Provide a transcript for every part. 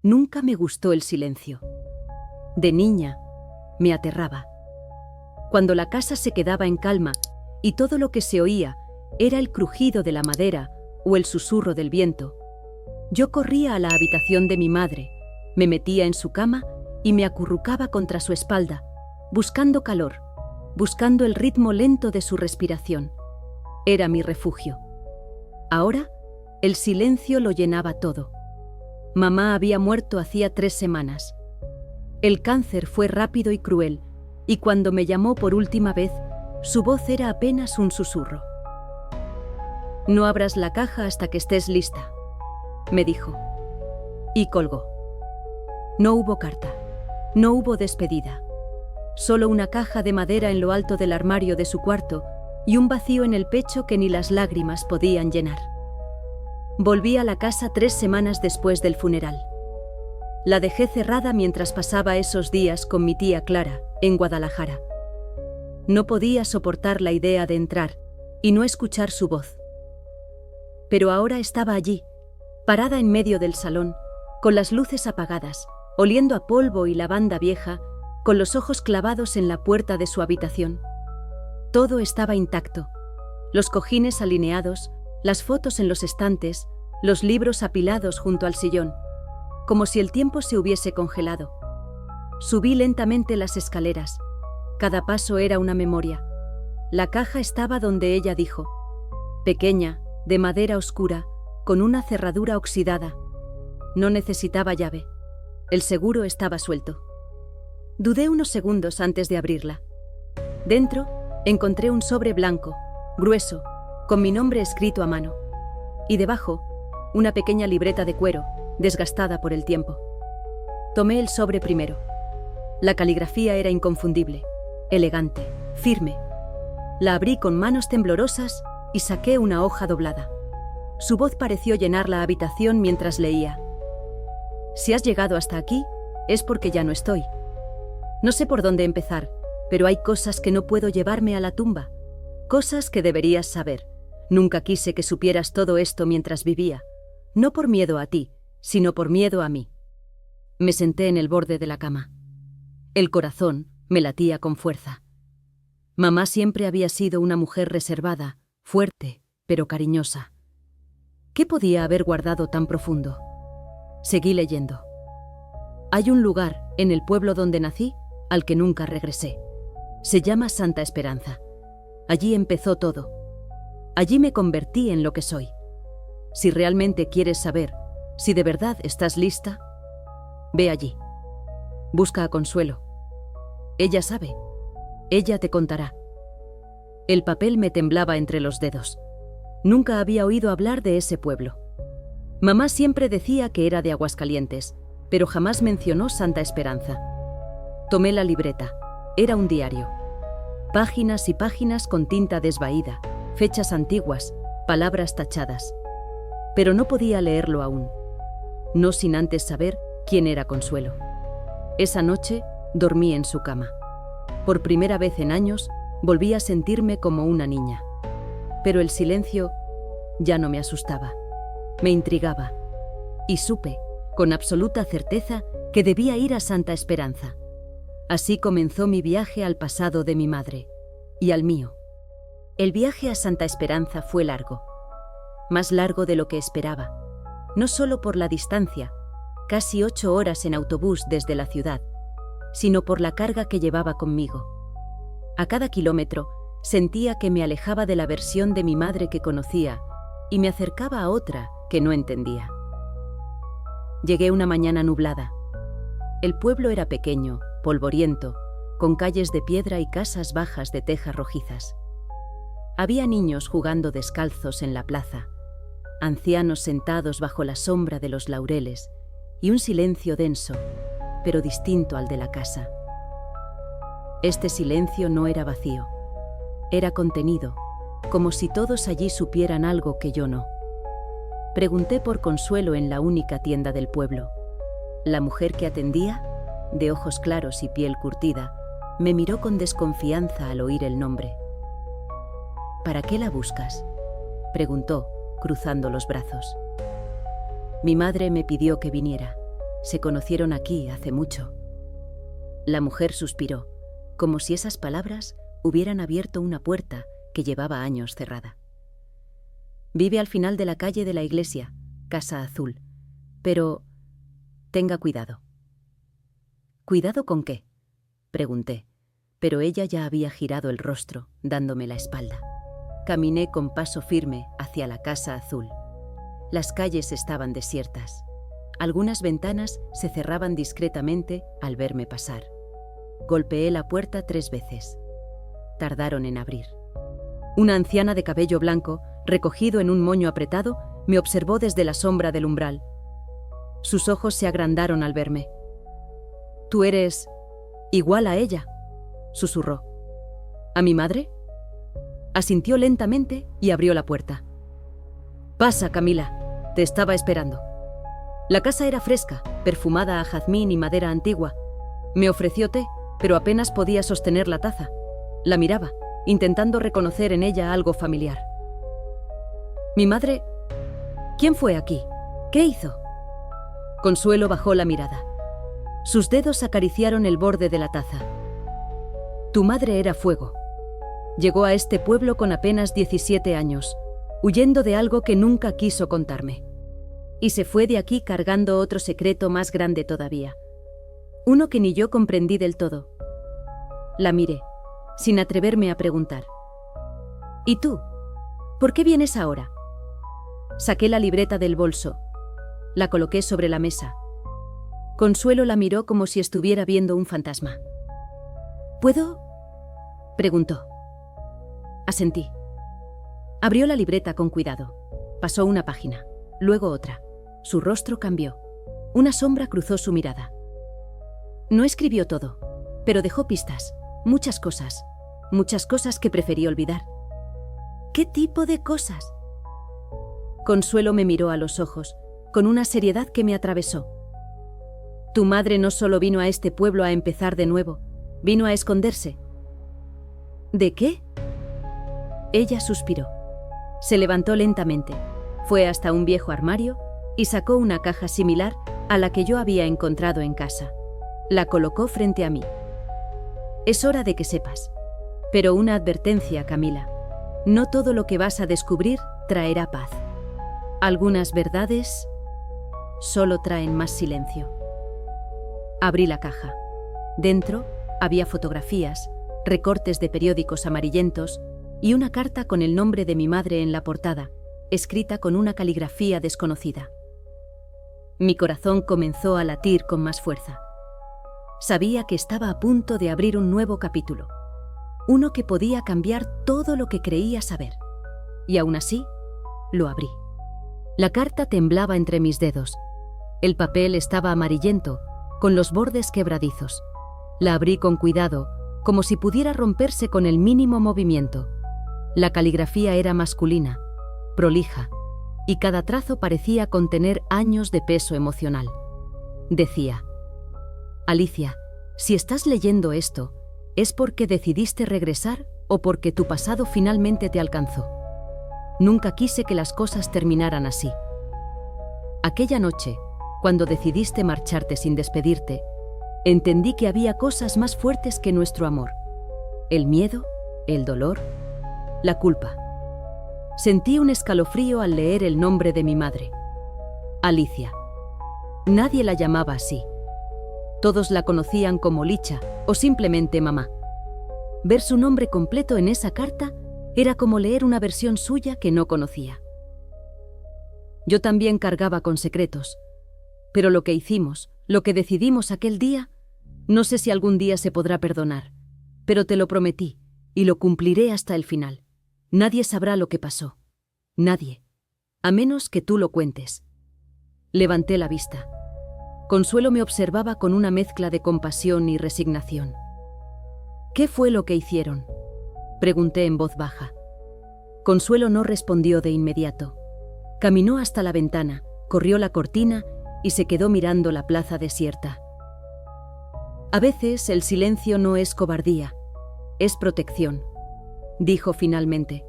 Nunca me gustó el silencio. De niña, me aterraba. Cuando la casa se quedaba en calma y todo lo que se oía era el crujido de la madera o el susurro del viento, yo corría a la habitación de mi madre, me metía en su cama y me acurrucaba contra su espalda, buscando calor, buscando el ritmo lento de su respiración. Era mi refugio. Ahora, el silencio lo llenaba todo. Mamá había muerto hacía 3 semanas. El cáncer fue rápido y cruel, y cuando me llamó por última vez, su voz era apenas un susurro. «No abras la caja hasta que estés lista», me dijo. Y colgó. No hubo carta, no hubo despedida. Solo una caja de madera en lo alto del armario de su cuarto y un vacío en el pecho que ni las lágrimas podían llenar. Volví a la casa 3 semanas después del funeral. La dejé cerrada mientras pasaba esos días con mi tía Clara, en Guadalajara. No podía soportar la idea de entrar y no escuchar su voz. Pero ahora estaba allí, parada en medio del salón, con las luces apagadas, oliendo a polvo y lavanda vieja, con los ojos clavados en la puerta de su habitación. Todo estaba intacto: los cojines alineados, las fotos en los estantes, los libros apilados junto al sillón, como si el tiempo se hubiese congelado. Subí lentamente las escaleras. Cada paso era una memoria. La caja estaba donde ella dijo, pequeña, de madera oscura, con una cerradura oxidada. No necesitaba llave. El seguro estaba suelto. Dudé unos segundos antes de abrirla. Dentro encontré un sobre blanco, grueso, con mi nombre escrito a mano. Y debajo, una pequeña libreta de cuero, desgastada por el tiempo. Tomé el sobre primero. La caligrafía era inconfundible, elegante, firme. La abrí con manos temblorosas y saqué una hoja doblada. Su voz pareció llenar la habitación mientras leía. Si has llegado hasta aquí, es porque ya no estoy. No sé por dónde empezar, pero hay cosas que no puedo llevarme a la tumba. Cosas que deberías saber. Nunca quise que supieras todo esto mientras vivía. No por miedo a ti, sino por miedo a mí. Me senté en el borde de la cama. El corazón me latía con fuerza. Mamá siempre había sido una mujer reservada, fuerte, pero cariñosa. ¿Qué podía haber guardado tan profundo? Seguí leyendo. Hay un lugar, en el pueblo donde nací, al que nunca regresé. Se llama Santa Esperanza. Allí empezó todo. Allí me convertí en lo que soy. Si realmente quieres saber, si de verdad estás lista, ve allí. Busca a Consuelo. Ella sabe. Ella te contará. El papel me temblaba entre los dedos. Nunca había oído hablar de ese pueblo. Mamá siempre decía que era de Aguascalientes, pero jamás mencionó Santa Esperanza. Tomé la libreta. Era un diario. Páginas y páginas con tinta desvaída, fechas antiguas, palabras tachadas. Pero no podía leerlo aún. No sin antes saber quién era Consuelo. Esa noche dormí en su cama. Por primera vez en años, volví a sentirme como una niña. Pero el silencio ya no me asustaba. Me intrigaba. Y supe, con absoluta certeza, que debía ir a Santa Esperanza. Así comenzó mi viaje al pasado de mi madre, y al mío. El viaje a Santa Esperanza fue largo. Más largo de lo que esperaba. No solo por la distancia, casi 8 horas en autobús desde la ciudad, sino por la carga que llevaba conmigo. A cada kilómetro sentía que me alejaba de la versión de mi madre que conocía y me acercaba a otra que no entendía. Llegué una mañana nublada. El pueblo era pequeño, polvoriento, con calles de piedra y casas bajas de tejas rojizas. Había niños jugando descalzos en la plaza, ancianos sentados bajo la sombra de los laureles y un silencio denso, pero distinto al de la casa. Este silencio no era vacío, era contenido, como si todos allí supieran algo que yo no. Pregunté por Consuelo en la única tienda del pueblo. La mujer que atendía, de ojos claros y piel curtida, me miró con desconfianza al oír el nombre. ¿Para qué la buscas?, preguntó, cruzando los brazos. Mi madre me pidió que viniera. Se conocieron aquí hace mucho. La mujer suspiró, como si esas palabras hubieran abierto una puerta que llevaba años cerrada. Vive al final de la calle de la iglesia, Casa Azul. Pero tenga cuidado. ¿Cuidado con qué?, pregunté, pero ella ya había girado el rostro, dándome la espalda. Caminé con paso firme hacia la Casa Azul. Las calles estaban desiertas. Algunas ventanas se cerraban discretamente al verme pasar. Golpeé la puerta 3 veces. Tardaron en abrir. Una anciana de cabello blanco, recogido en un moño apretado, me observó desde la sombra del umbral. Sus ojos se agrandaron al verme. «Tú eres igual a ella», susurró. «¿A mi madre?». Asintió lentamente y abrió la puerta. «Pasa, Camila, te estaba esperando». La casa era fresca, perfumada a jazmín y madera antigua. Me ofreció té, pero apenas podía sostener la taza. La miraba, intentando reconocer en ella algo familiar. «Mi madre... ¿Quién fue aquí? ¿Qué hizo?». Consuelo bajó la mirada. Sus dedos acariciaron el borde de la taza. «Tu madre era fuego. Llegó a este pueblo con apenas 17 años, huyendo de algo que nunca quiso contarme. Y se fue de aquí cargando otro secreto más grande todavía. Uno que ni yo comprendí del todo». La miré, sin atreverme a preguntar. «¿Y tú? ¿Por qué vienes ahora?». Saqué la libreta del bolso. La coloqué sobre la mesa. Consuelo la miró como si estuviera viendo un fantasma. «¿Puedo?», preguntó. Asentí. Abrió la libreta con cuidado. Pasó una página, luego otra. Su rostro cambió. Una sombra cruzó su mirada. No escribió todo, pero dejó pistas, muchas cosas que preferí olvidar. «¿Qué tipo de cosas?». Consuelo me miró a los ojos, con una seriedad que me atravesó. «Tu madre no solo vino a este pueblo a empezar de nuevo, vino a esconderse». «¿De qué?». Ella suspiró. Se levantó lentamente, fue hasta un viejo armario y sacó una caja similar a la que yo había encontrado en casa. La colocó frente a mí. «Es hora de que sepas. Pero una advertencia, Camila. No todo lo que vas a descubrir traerá paz. Algunas verdades solo traen más silencio». Abrí la caja. Dentro había fotografías, recortes de periódicos amarillentos y una carta con el nombre de mi madre en la portada, escrita con una caligrafía desconocida. Mi corazón comenzó a latir con más fuerza. Sabía que estaba a punto de abrir un nuevo capítulo, uno que podía cambiar todo lo que creía saber. Y aún así, lo abrí. La carta temblaba entre mis dedos. El papel estaba amarillento, con los bordes quebradizos. La abrí con cuidado, como si pudiera romperse con el mínimo movimiento. La caligrafía era masculina, prolija, y cada trazo parecía contener años de peso emocional. Decía: «Alicia, si estás leyendo esto, ¿es porque decidiste regresar o porque tu pasado finalmente te alcanzó? Nunca quise que las cosas terminaran así. Aquella noche, cuando decidiste marcharte sin despedirte, entendí que había cosas más fuertes que nuestro amor. El miedo, el dolor, la culpa. Sentí un escalofrío al leer el nombre de mi madre. Alicia. Nadie la llamaba así. Todos la conocían como Licha o simplemente mamá. Ver su nombre completo en esa carta era como leer una versión suya que no conocía. Yo también cargaba con secretos, pero lo que hicimos, lo que decidimos aquel día, no sé si algún día se podrá perdonar, pero te lo prometí y lo cumpliré hasta el final. Nadie sabrá lo que pasó. Nadie. A menos que tú lo cuentes». Levanté la vista. Consuelo me observaba con una mezcla de compasión y resignación. «¿Qué fue lo que hicieron?», pregunté en voz baja. Consuelo no respondió de inmediato. Caminó hasta la ventana, corrió la cortina y se quedó mirando la plaza desierta. «A veces el silencio no es cobardía, es protección», dijo finalmente.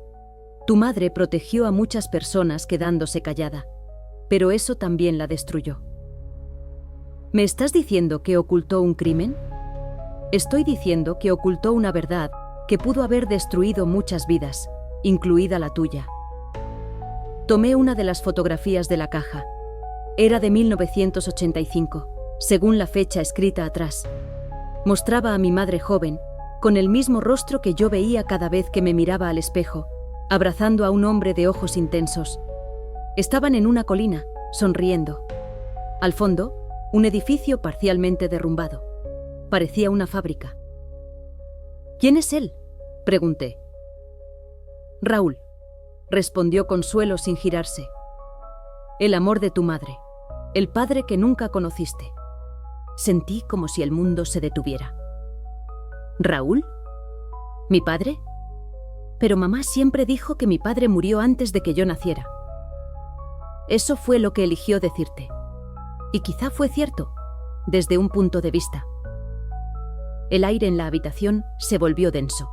«Tu madre protegió a muchas personas quedándose callada, pero eso también la destruyó». ¿Me estás diciendo que ocultó un crimen? Estoy diciendo que ocultó una verdad que pudo haber destruido muchas vidas, incluida la tuya. Tomé una de las fotografías de la caja. Era de 1985, según la fecha escrita atrás. Mostraba a mi madre joven, con el mismo rostro que yo veía cada vez que me miraba al espejo, abrazando a un hombre de ojos intensos. Estaban en una colina, sonriendo. Al fondo, un edificio parcialmente derrumbado. Parecía una fábrica. ¿Quién es él?, pregunté. Raúl, respondió Consuelo sin girarse. El amor de tu madre, el padre que nunca conociste. Sentí como si el mundo se detuviera. ¿Raúl? ¿Mi padre? Pero mamá siempre dijo que mi padre murió antes de que yo naciera. Eso fue lo que eligió decirte. Y quizá fue cierto, desde un punto de vista. El aire en la habitación se volvió denso.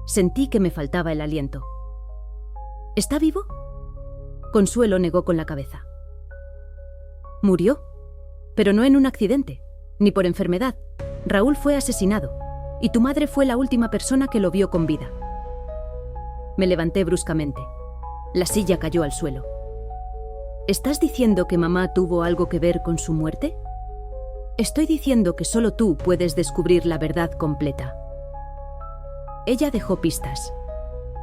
Sentí que me faltaba el aliento. ¿Está vivo? Consuelo negó con la cabeza. Murió, pero no en un accidente, ni por enfermedad. Raúl fue asesinado, y tu madre fue la última persona que lo vio con vida. Me levanté bruscamente. La silla cayó al suelo. ¿Estás diciendo que mamá tuvo algo que ver con su muerte? Estoy diciendo que solo tú puedes descubrir la verdad completa. Ella dejó pistas.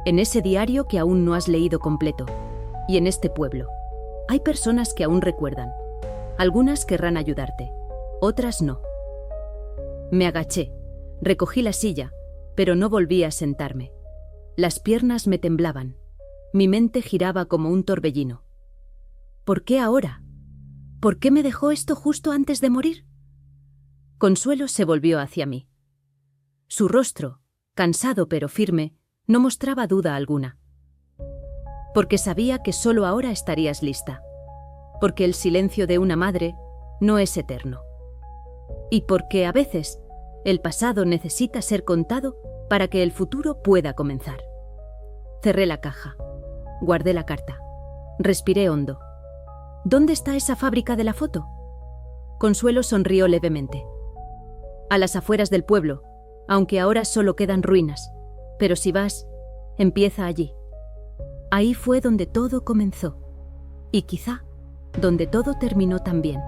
En ese diario que aún no has leído completo, y en este pueblo. Hay personas que aún recuerdan. Algunas querrán ayudarte, otras no. Me agaché, recogí la silla, pero no volví a sentarme. Las piernas me temblaban. Mi mente giraba como un torbellino. ¿Por qué ahora? ¿Por qué me dejó esto justo antes de morir? Consuelo se volvió hacia mí. Su rostro, cansado pero firme, no mostraba duda alguna. Porque sabía que solo ahora estarías lista. Porque el silencio de una madre no es eterno. Y porque a veces el pasado necesita ser contado para que el futuro pueda comenzar. Cerré la caja. Guardé la carta. Respiré hondo. ¿Dónde está esa fábrica de la foto? Consuelo sonrió levemente. A las afueras del pueblo, aunque ahora solo quedan ruinas. Pero si vas, empieza allí. Ahí fue donde todo comenzó. Y quizá donde todo terminó también.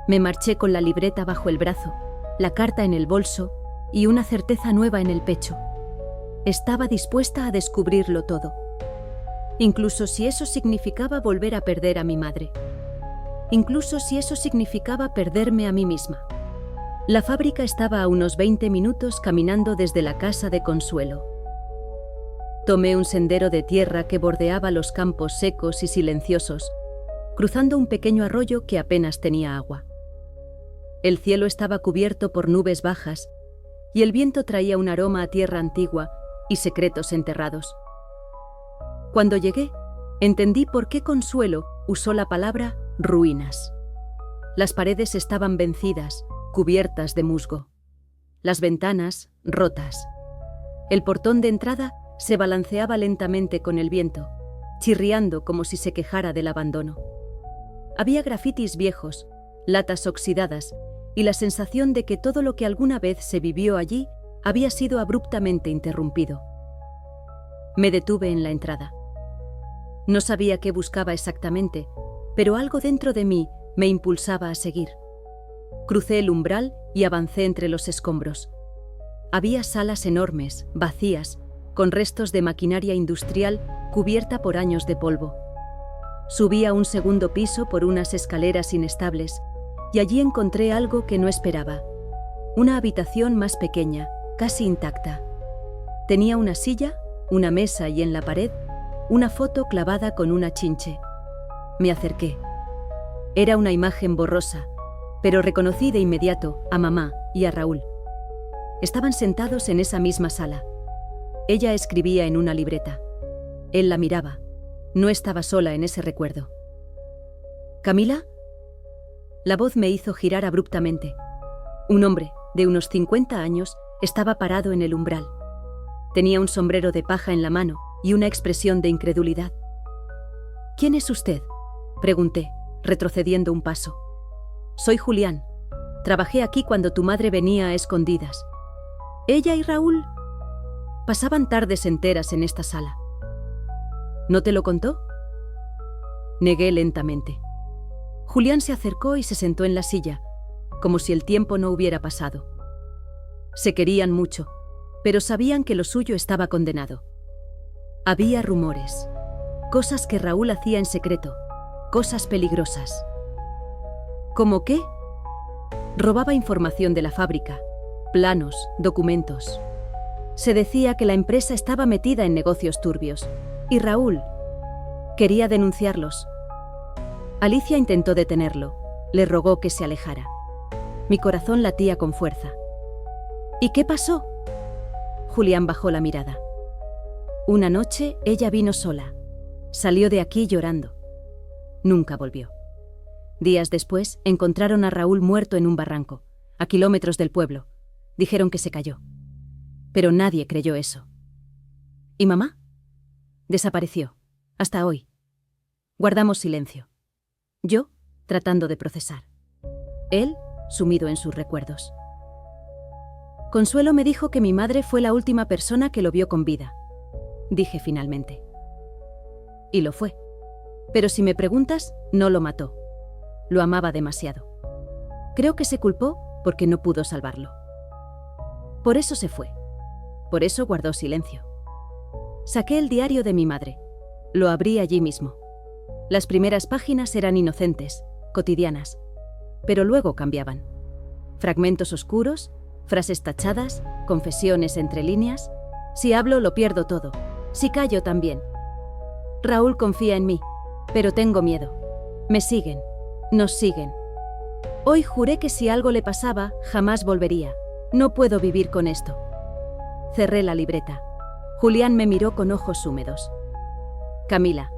Me marché con la libreta bajo el brazo, la carta en el bolso y una certeza nueva en el pecho. Estaba dispuesta a descubrirlo todo. Incluso si eso significaba volver a perder a mi madre. Incluso si eso significaba perderme a mí misma. La fábrica estaba a unos 20 minutos caminando desde la casa de Consuelo. Tomé un sendero de tierra que bordeaba los campos secos y silenciosos, cruzando un pequeño arroyo que apenas tenía agua. El cielo estaba cubierto por nubes bajas y el viento traía un aroma a tierra antigua y secretos enterrados. Cuando llegué, entendí por qué Consuelo usó la palabra ruinas. Las paredes estaban vencidas, cubiertas de musgo. Las ventanas, rotas. El portón de entrada se balanceaba lentamente con el viento, chirriando como si se quejara del abandono. Había grafitis viejos, latas oxidadas y la sensación de que todo lo que alguna vez se vivió allí había sido abruptamente interrumpido. Me detuve en la entrada. No sabía qué buscaba exactamente, pero algo dentro de mí me impulsaba a seguir. Crucé el umbral y avancé entre los escombros. Había salas enormes, vacías, con restos de maquinaria industrial cubierta por años de polvo. Subí a un segundo piso por unas escaleras inestables y allí encontré algo que no esperaba. Una habitación más pequeña, casi intacta. Tenía una silla, una mesa y en la pared una foto clavada con una chinche. Me acerqué. Era una imagen borrosa, pero reconocí de inmediato a mamá y a Raúl. Estaban sentados en esa misma sala. Ella escribía en una libreta. Él la miraba. No estaba sola en ese recuerdo. ¿Camila? La voz me hizo girar abruptamente. Un hombre, de unos 50 años, estaba parado en el umbral. Tenía un sombrero de paja en la mano y una expresión de incredulidad. «¿Quién es usted?», pregunté, retrocediendo un paso. «Soy Julián, Trabajé aquí cuando tu madre venía a escondidas. Ella y Raúl pasaban tardes enteras en esta sala. ¿No te lo contó? Negué lentamente. Julián se acercó y se sentó en la silla, como si el tiempo no hubiera pasado. Se querían mucho, pero sabían que lo suyo estaba condenado. Había rumores, cosas que Raúl hacía en secreto, cosas peligrosas. ¿Cómo qué? Robaba información de la fábrica, planos, documentos. Se decía que la empresa estaba metida en negocios turbios, y Raúl quería denunciarlos. Alicia intentó detenerlo, le rogó que se alejara. Mi corazón latía con fuerza. ¿Y qué pasó? Julián bajó la mirada. Una noche ella vino sola. Salió de aquí llorando. Nunca volvió. Días después encontraron a Raúl muerto en un barranco, a kilómetros del pueblo. Dijeron que se cayó. Pero nadie creyó eso. ¿Y mamá? Desapareció. Hasta hoy. Guardamos silencio. Yo, tratando de procesar. Él, sumido en sus recuerdos. Consuelo me dijo que mi madre fue la última persona que lo vio con vida. Dije finalmente. Y lo fue. Pero si me preguntas, no lo mató. Lo amaba demasiado. Creo que se culpó porque no pudo salvarlo. Por eso se fue. Por eso guardó silencio. Saqué el diario de mi madre. Lo abrí allí mismo. Las primeras páginas eran inocentes, cotidianas, pero luego cambiaban. Fragmentos oscuros, frases tachadas, confesiones entre líneas. Si hablo, lo pierdo todo. Si callo, también. Raúl confía en mí, pero tengo miedo. Me siguen. Nos siguen. Hoy juré que si algo le pasaba, jamás volvería. No puedo vivir con esto. Cerré la libreta. Julián me miró con ojos húmedos. Camila,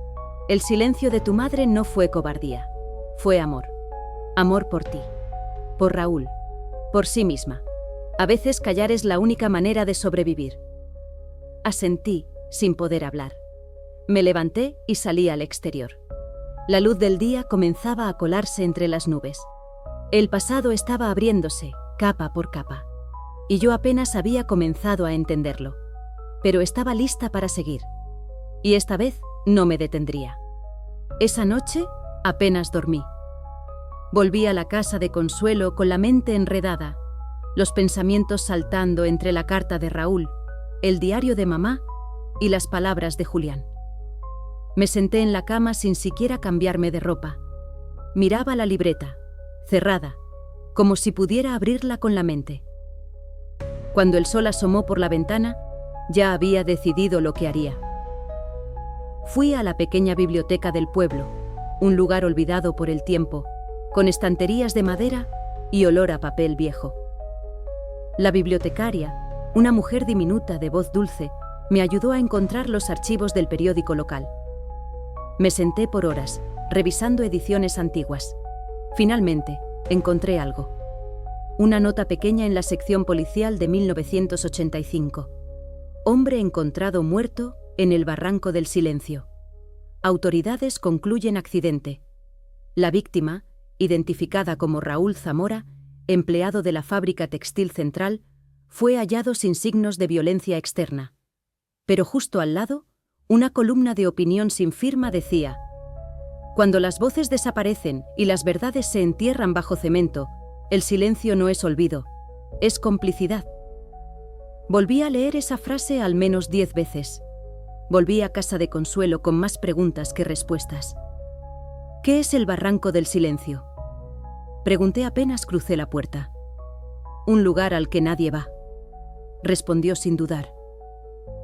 el silencio de tu madre no fue cobardía. Fue amor. Amor por ti. Por Raúl. Por sí misma. A veces callar es la única manera de sobrevivir. Asentí, sin poder hablar. Me levanté y salí al exterior. La luz del día comenzaba a colarse entre las nubes. El pasado estaba abriéndose, capa por capa. Y yo apenas había comenzado a entenderlo. Pero estaba lista para seguir. Y esta vez no me detendría. Esa noche apenas dormí. Volví a la casa de Consuelo con la mente enredada, los pensamientos saltando entre la carta de Raúl, el diario de mamá y las palabras de Julián. Me senté en la cama sin siquiera cambiarme de ropa. Miraba la libreta, cerrada, como si pudiera abrirla con la mente. Cuando el sol asomó por la ventana, ya había decidido lo que haría. Fui a la pequeña biblioteca del pueblo, un lugar olvidado por el tiempo, con estanterías de madera y olor a papel viejo. La bibliotecaria, una mujer diminuta de voz dulce, me ayudó a encontrar los archivos del periódico local. Me senté por horas, revisando ediciones antiguas. Finalmente, encontré algo. Una nota pequeña en la sección policial de 1985. Hombre encontrado muerto en el barranco del Silencio. Autoridades concluyen accidente. La víctima, identificada como Raúl Zamora, empleado de la fábrica textil central, fue hallado sin signos de violencia externa. Pero justo al lado, una columna de opinión sin firma decía: cuando las voces desaparecen y las verdades se entierran bajo cemento, el silencio no es olvido, es complicidad. Volví a leer esa frase al menos 10 veces. Volví a casa de Consuelo con más preguntas que respuestas. ¿Qué es el barranco del Silencio? Pregunté apenas crucé la puerta. Un lugar al que nadie va. Respondió sin dudar.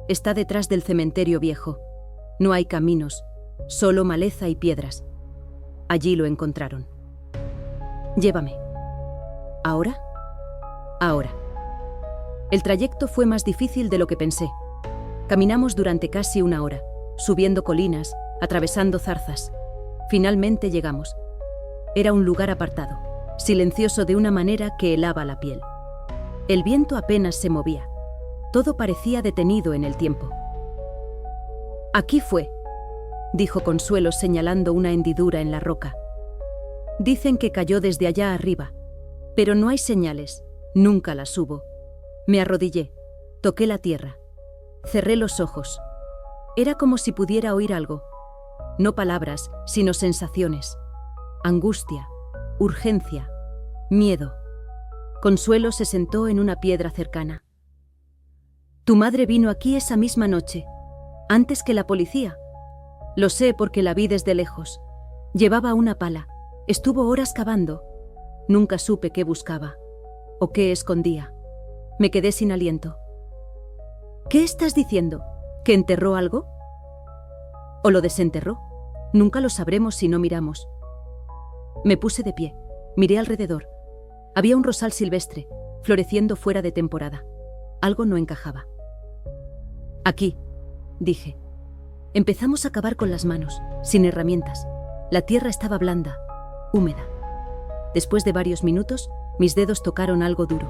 Está detrás del cementerio viejo. No hay caminos, solo maleza y piedras. Allí lo encontraron. Llévame. ¿Ahora? Ahora. El trayecto fue más difícil de lo que pensé. Caminamos durante casi una hora, subiendo colinas, atravesando zarzas. Finalmente llegamos. Era un lugar apartado, silencioso de una manera que helaba la piel. El viento apenas se movía. Todo parecía detenido en el tiempo. Aquí fue, dijo Consuelo señalando una hendidura en la roca. Dicen que cayó desde allá arriba, Pero no hay señales, nunca las hubo. Me arrodillé, toqué la tierra, cerré los ojos. Era como si pudiera oír algo. No palabras, sino sensaciones. Angustia, urgencia, miedo. Consuelo se sentó en una piedra cercana. Tu madre vino aquí esa misma noche, antes que la policía. Lo sé porque la vi desde lejos. Llevaba una pala, estuvo horas cavando. Nunca supe qué buscaba o qué escondía. Me quedé sin aliento. ¿Qué estás diciendo? ¿Que enterró algo? ¿O lo desenterró? Nunca lo sabremos si no miramos. Me puse de pie, miré alrededor. Había un rosal silvestre, floreciendo fuera de temporada. Algo no encajaba. Aquí, dije. Empezamos a cavar con las manos, sin herramientas. La tierra estaba blanda, húmeda. Después de varios minutos, mis dedos tocaron algo duro.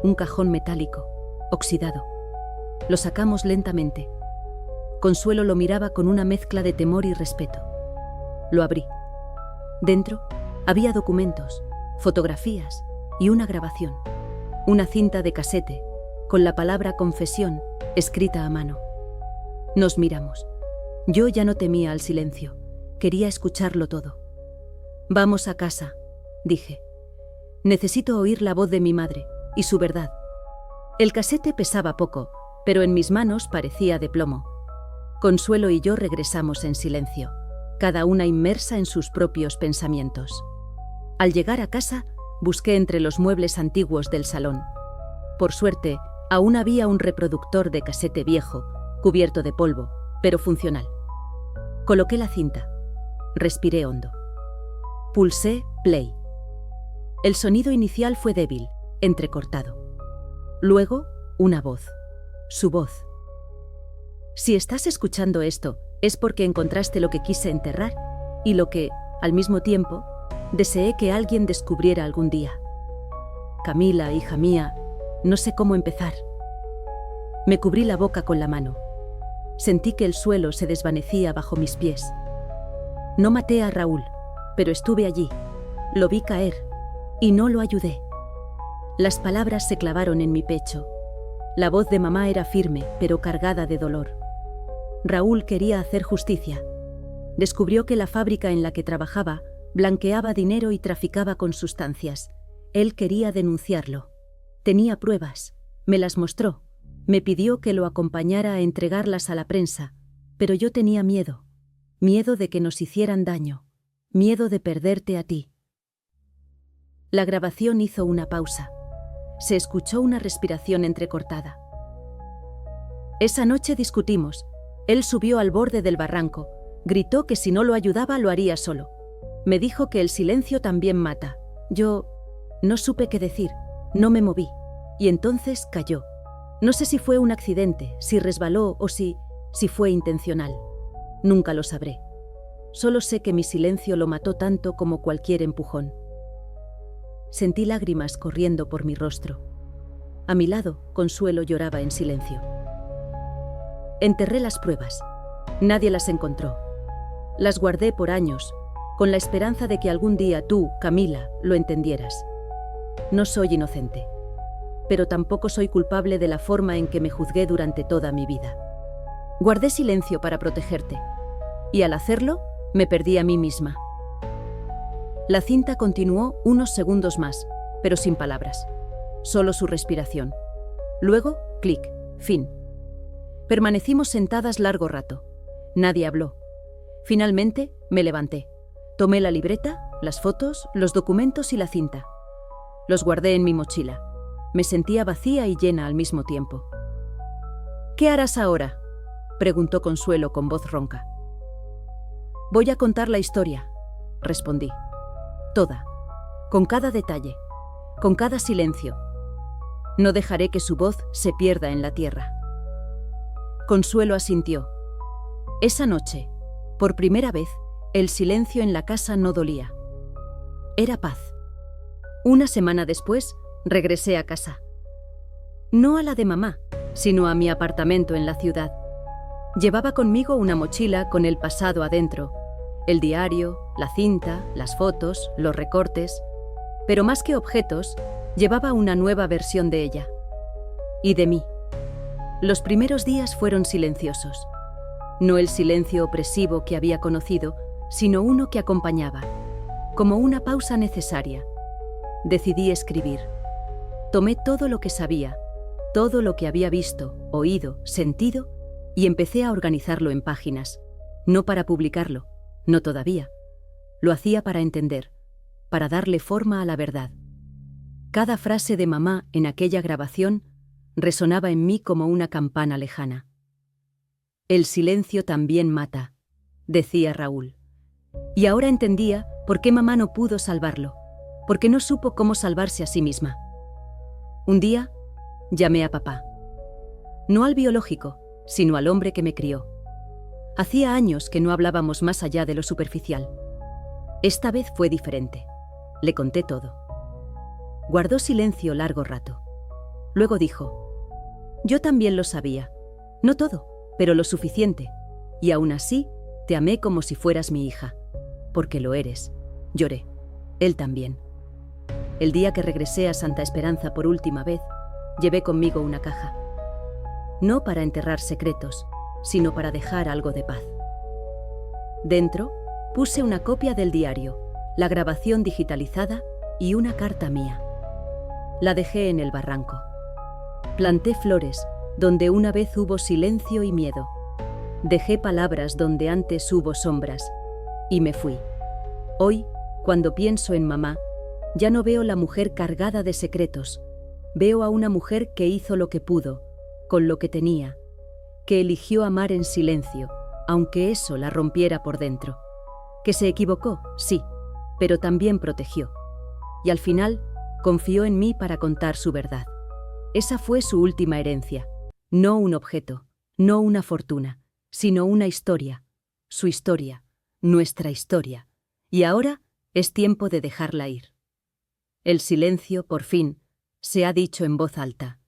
Un cajón metálico, oxidado. Lo sacamos lentamente. Consuelo lo miraba con una mezcla de temor y respeto. Lo abrí. Dentro había documentos, fotografías y una grabación. Una cinta de casete, con la palabra confesión escrita a mano. Nos miramos. Yo ya no temía al silencio. Quería escucharlo todo. Vamos a casa, dije. Necesito oír la voz de mi madre y su verdad. El casete pesaba poco, pero en mis manos parecía de plomo. Consuelo y yo regresamos en silencio, cada una inmersa en sus propios pensamientos. Al llegar a casa, busqué entre los muebles antiguos del salón. Por suerte, aún había un reproductor de casete viejo, cubierto de polvo, pero funcional. Coloqué la cinta. Respiré hondo. Pulsé play. El sonido inicial fue débil, entrecortado. Luego, una voz. Su voz. Si estás escuchando esto, es porque encontraste lo que quise enterrar y lo que, al mismo tiempo, deseé que alguien descubriera algún día. Camila, hija mía, no sé cómo empezar. Me cubrí la boca con la mano. Sentí que el suelo se desvanecía bajo mis pies. No maté a Raúl, pero estuve allí. Lo vi caer y no lo ayudé. Las palabras se clavaron en mi pecho. La voz de mamá era firme, pero cargada de dolor. Raúl quería hacer justicia. Descubrió que la fábrica en la que trabajaba blanqueaba dinero y traficaba con sustancias. Él quería denunciarlo. Tenía pruebas. Me las mostró. Me pidió que lo acompañara a entregarlas a la prensa, pero yo tenía miedo. Miedo de que nos hicieran daño. Miedo de perderte a ti. La grabación hizo una pausa. Se escuchó una respiración entrecortada. Esa noche discutimos. Él subió al borde del barranco. Gritó que si no lo ayudaba lo haría solo. Me dijo que el silencio también mata. Yo no supe qué decir. No me moví. Y entonces cayó. No sé si fue un accidente, si resbaló o si fue intencional. Nunca lo sabré. Solo sé que mi silencio lo mató tanto como cualquier empujón. Sentí lágrimas corriendo por mi rostro. A mi lado, Consuelo lloraba en silencio. Enterré las pruebas. Nadie las encontró. Las guardé por años, con la esperanza de que algún día tú, Camila, lo entendieras. No soy inocente, pero tampoco soy culpable de la forma en que me juzgué durante toda mi vida. Guardé silencio para protegerte, y al hacerlo, me perdí a mí misma. La cinta continuó unos segundos más, pero sin palabras. Solo su respiración. Luego, clic, fin. Permanecimos sentadas largo rato. Nadie habló. Finalmente, me levanté. Tomé la libreta, las fotos, los documentos y la cinta. Los guardé en mi mochila. Me sentía vacía y llena al mismo tiempo. ¿Qué harás ahora?, preguntó Consuelo con voz ronca. Voy a contar la historia, respondí. Toda, con cada detalle, con cada silencio. No dejaré que su voz se pierda en la tierra. Consuelo asintió. Esa noche, por primera vez, el silencio en la casa no dolía. Era paz. Una semana después, regresé a casa. No a la de mamá, sino a mi apartamento en la ciudad. Llevaba conmigo una mochila con el pasado adentro, el diario, la cinta, las fotos, los recortes. pero más que objetos, llevaba una nueva versión de ella. Y de mí. Los primeros días fueron silenciosos. No el silencio opresivo que había conocido, sino uno que acompañaba, como una pausa necesaria. Decidí escribir. Tomé todo lo que sabía, todo lo que había visto, oído, sentido, y empecé a organizarlo en páginas. No para publicarlo, no todavía. Lo hacía para entender, para darle forma a la verdad. Cada frase de mamá en aquella grabación resonaba en mí como una campana lejana. El silencio también mata, decía Raúl. Y ahora entendía por qué mamá no pudo salvarlo, porque no supo cómo salvarse a sí misma. Un día, llamé a papá. No al biológico, sino al hombre que me crió. Hacía años que no hablábamos más allá de lo superficial. Esta vez fue diferente. Le conté todo. Guardó silencio largo rato. Luego dijo: «Yo también lo sabía. No todo, pero lo suficiente. Y aún así, te amé como si fueras mi hija. Porque lo eres». Lloré. Él también. El día que regresé a Santa Esperanza por última vez, llevé conmigo una caja. No para enterrar secretos, sino para dejar algo de paz. Dentro, puse una copia del diario, la grabación digitalizada y una carta mía. La dejé en el barranco. Planté flores donde una vez hubo silencio y miedo. Dejé palabras donde antes hubo sombras. Y me fui. Hoy, cuando pienso en mamá, ya no veo la mujer cargada de secretos. Veo a una mujer que hizo lo que pudo, con lo que tenía, que eligió amar en silencio, aunque eso la rompiera por dentro. Que se equivocó, sí, pero también protegió. Y al final, confió en mí para contar su verdad. Esa fue su última herencia. No un objeto, no una fortuna, sino una historia. Su historia, nuestra historia. Y ahora es tiempo de dejarla ir. El silencio, por fin, se ha dicho en voz alta.